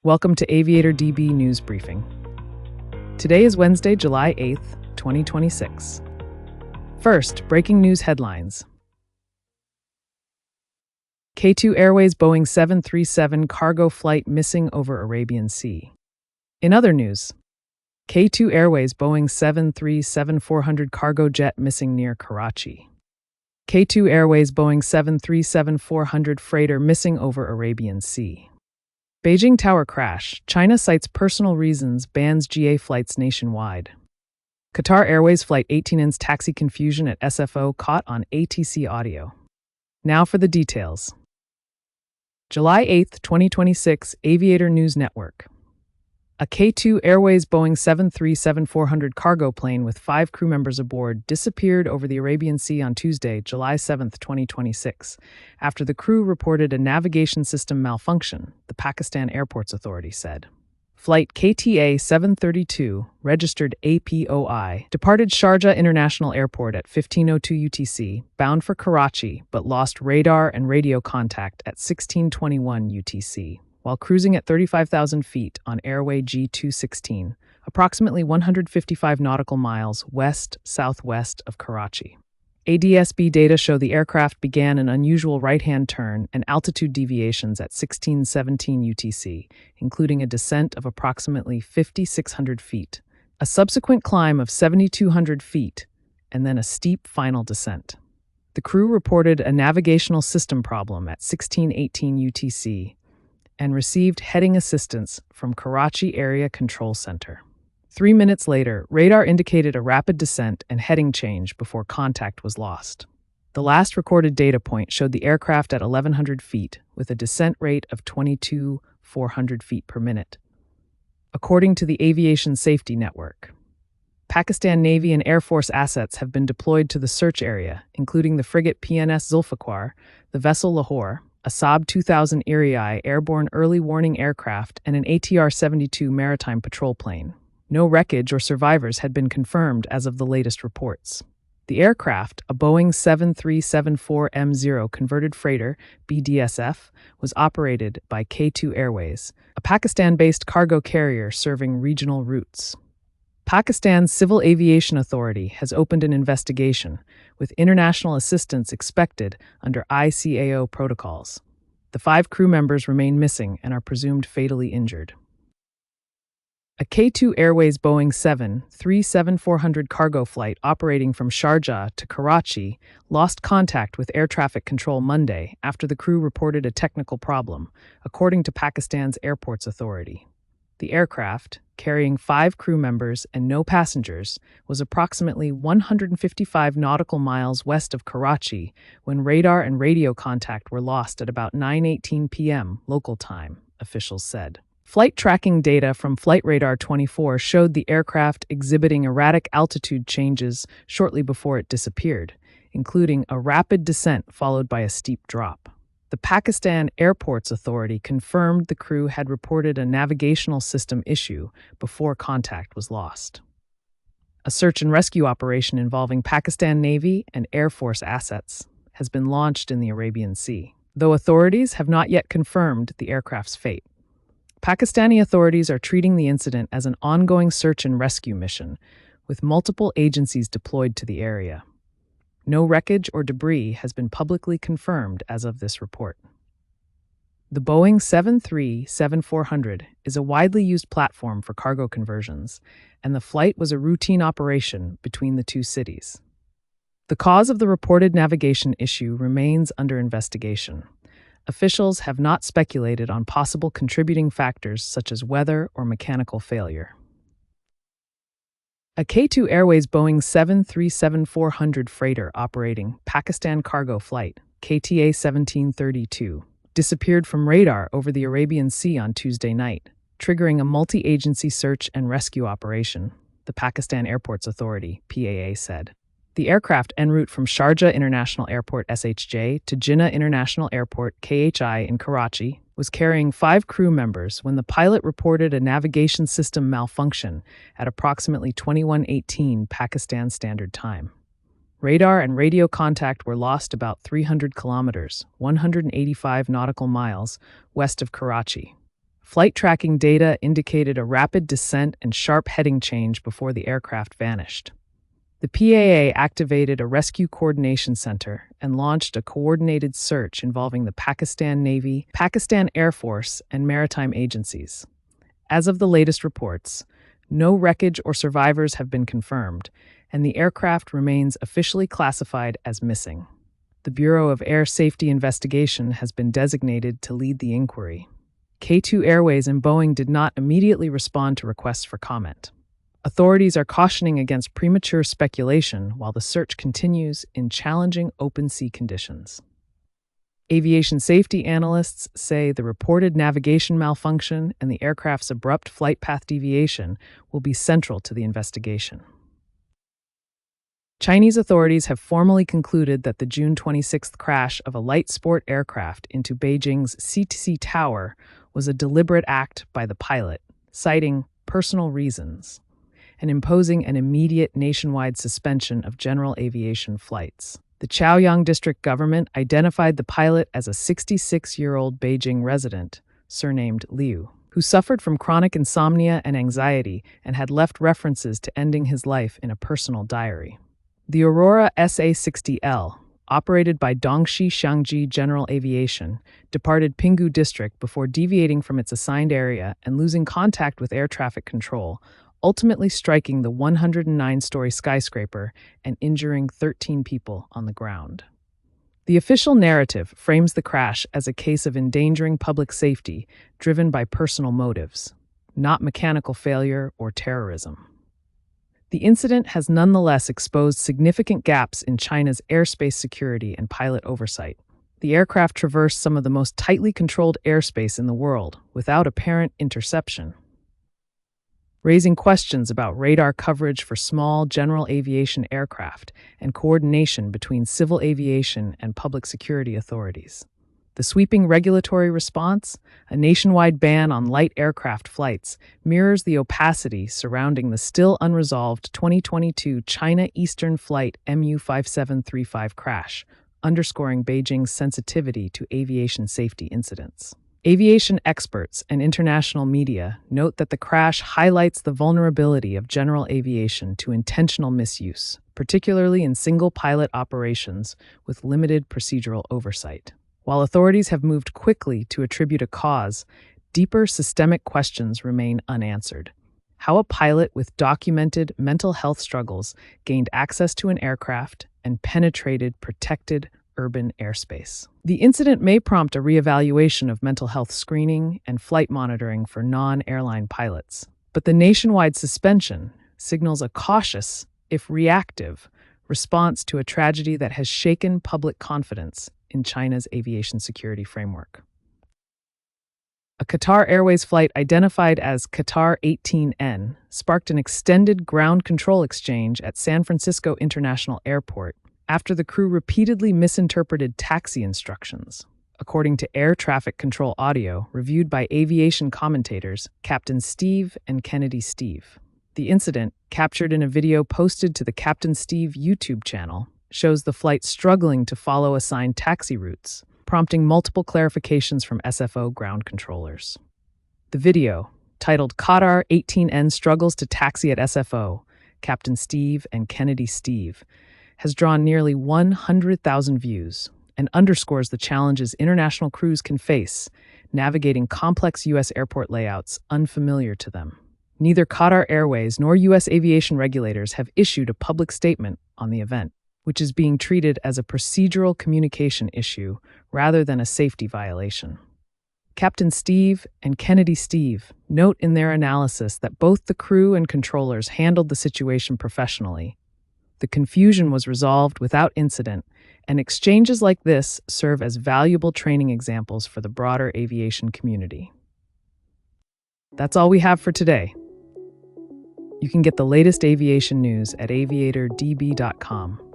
Welcome to AviatorDB News Briefing. Today is Wednesday, July 8th, 2026. First, breaking news headlines. K2 Airways Boeing 737 cargo flight missing over Arabian Sea. In other news, K2 Airways Boeing 737-400 cargo jet missing near Karachi. K2 Airways Boeing 737-400 freighter missing over Arabian Sea. Beijing tower crash. China cites personal reasons, bans GA flights nationwide. Qatar Airways Flight A18N's taxi confusion at SFO caught on ATC audio. Now for the details. July 8th, 2026, Aviator News Network. A K2 Airways Boeing 737-400 cargo plane with 5 crew members aboard disappeared over the Arabian Sea on Tuesday, July 7th, 2026, after the crew reported a navigation system malfunction, the Pakistan Airports Authority said. Flight KTA 732, registered APOI, departed Sharjah International Airport at 15:02 UTC, bound for Karachi, but lost radar and radio contact at 16:21 UTC. While cruising at 35,000 feet on Airway G216, approximately 155 nautical miles west-southwest of Karachi. NTSB data show the aircraft began an unusual right-hand turn and altitude deviations at 16:17 UTC, including a descent of approximately 5,600 feet, a subsequent climb of 7,200 feet, and then a steep final descent. The crew reported a navigational system problem at 16:18 UTC, and received heading assistance from Karachi Area Control Center. 3 minutes later, radar indicated a rapid descent and heading change before contact was lost. The last recorded data point showed the aircraft at 1,100 feet with a descent rate of 22,400 feet per minute, according to the Aviation Safety Network. Pakistan Navy and Air Force assets have been deployed to the search area, including the frigate PNS Zulfiqar, the vessel Lahore, a Saab 2000 Iri airborne early warning aircraft, and an ATR-72 maritime patrol plane. No wreckage or survivors had been confirmed as of the latest reports. The aircraft, a Boeing 7374M0 converted freighter, BDSF, was operated by K2 Airways, a Pakistan-based cargo carrier serving regional routes. Pakistan's Civil Aviation Authority has opened an investigation, with international assistance expected under ICAO protocols. The 5 crew members remain missing and are presumed fatally injured. A K2 Airways Boeing 737-400 cargo flight operating from Sharjah to Karachi lost contact with air traffic control Monday after the crew reported a technical problem, according to Pakistan's Airports Authority. The aircraft, carrying 5 crew members and no passengers, was approximately 155 nautical miles west of Karachi when radar and radio contact were lost at about 9:18 p.m. local time, officials said. Flight tracking data from Flight Radar 24 showed the aircraft exhibiting erratic altitude changes shortly before it disappeared, including a rapid descent followed by a steep drop. The Pakistan Airports Authority confirmed the crew had reported a navigational system issue before contact was lost. A search and rescue operation involving Pakistan Navy and Air Force assets has been launched in the Arabian Sea, though authorities have not yet confirmed the aircraft's fate. Pakistani authorities are treating the incident as an ongoing search and rescue mission, with multiple agencies deployed to the area. No wreckage or debris has been publicly confirmed as of this report. The Boeing 737-400 is a widely used platform for cargo conversions, and the flight was a routine operation between the 2 cities. The cause of the reported navigation issue remains under investigation. Officials have not speculated on possible contributing factors such as weather or mechanical failure. A K2 Airways Boeing 737-400 freighter operating Pakistan cargo flight, KTA 1732, disappeared from radar over the Arabian Sea on Tuesday night, triggering a multi-agency search and rescue operation, the Pakistan Airports Authority, PAA, said. The aircraft en route from Sharjah International Airport SHJ to Jinnah International Airport KHI in Karachi was carrying 5 crew members when the pilot reported a navigation system malfunction at approximately 21:18 Pakistan Standard Time. Radar and radio contact were lost about 300 kilometers, 185 nautical miles, west of Karachi. Flight tracking data indicated a rapid descent and sharp heading change before the aircraft vanished. The PAA activated a rescue coordination center and launched a coordinated search involving the Pakistan Navy, Pakistan Air Force, and maritime agencies. As of the latest reports, no wreckage or survivors have been confirmed, and the aircraft remains officially classified as missing. The Bureau of Air Safety Investigation has been designated to lead the inquiry. K2 Airways and Boeing did not immediately respond to requests for comment. Authorities are cautioning against premature speculation while the search continues in challenging open sea conditions. Aviation safety analysts say the reported navigation malfunction and the aircraft's abrupt flight path deviation will be central to the investigation. Chinese authorities have formally concluded that the June 26th crash of a light sport aircraft into Beijing's Cites Tower was a deliberate act by the pilot, citing personal reasons, and imposing an immediate nationwide suspension of general aviation flights. The Chaoyang district government identified the pilot as a 66-year-old Beijing resident, surnamed Liu, who suffered from chronic insomnia and anxiety and had left references to ending his life in a personal diary. The Aurora SA-60L, operated by Dongxi Xiangji General Aviation, departed Pinggu district before deviating from its assigned area and losing contact with air traffic control, ultimately striking the 109-story skyscraper and injuring 13 people on the ground. The official narrative frames the crash as a case of endangering public safety driven by personal motives, not mechanical failure or terrorism. The incident has nonetheless exposed significant gaps in China's airspace security and pilot oversight. The aircraft traversed some of the most tightly controlled airspace in the world without apparent interception, raising questions about radar coverage for small general aviation aircraft and coordination between civil aviation and public security authorities. The sweeping regulatory response, a nationwide ban on light aircraft flights, mirrors the opacity surrounding the still unresolved 2022 China Eastern Flight MU-5735 crash, underscoring Beijing's sensitivity to aviation safety incidents. Aviation experts and international media note that the crash highlights the vulnerability of general aviation to intentional misuse, particularly in single-pilot operations with limited procedural oversight. While authorities have moved quickly to attribute a cause, deeper systemic questions remain unanswered. How a pilot with documented mental health struggles gained access to an aircraft and penetrated protected urban airspace. The incident may prompt a reevaluation of mental health screening and flight monitoring for non-airline pilots. But the nationwide suspension signals a cautious, if reactive, response to a tragedy that has shaken public confidence in China's aviation security framework. A Qatar Airways flight identified as Qatar A18N sparked an extended ground control exchange at San Francisco International Airport after the crew repeatedly misinterpreted taxi instructions. According to air traffic control audio reviewed by aviation commentators Captain Steve and Kennedy Steve. The incident, captured in a video posted to the Captain Steve YouTube channel, shows the flight struggling to follow assigned taxi routes, prompting multiple clarifications from SFO ground controllers. The video, titled Qatar A18N Struggles to Taxi at SFO, Captain Steve and Kennedy Steve, has drawn nearly 100,000 views and underscores the challenges international crews can face navigating complex U.S. airport layouts unfamiliar to them. Neither Qatar Airways nor U.S. aviation regulators have issued a public statement on the event, which is being treated as a procedural communication issue rather than a safety violation. Captain Steve and Kennedy Steve note in their analysis that both the crew and controllers handled the situation professionally. The confusion was resolved without incident, and exchanges like this serve as valuable training examples for the broader aviation community. That's all we have for today. You can get the latest aviation news at aviatordb.com.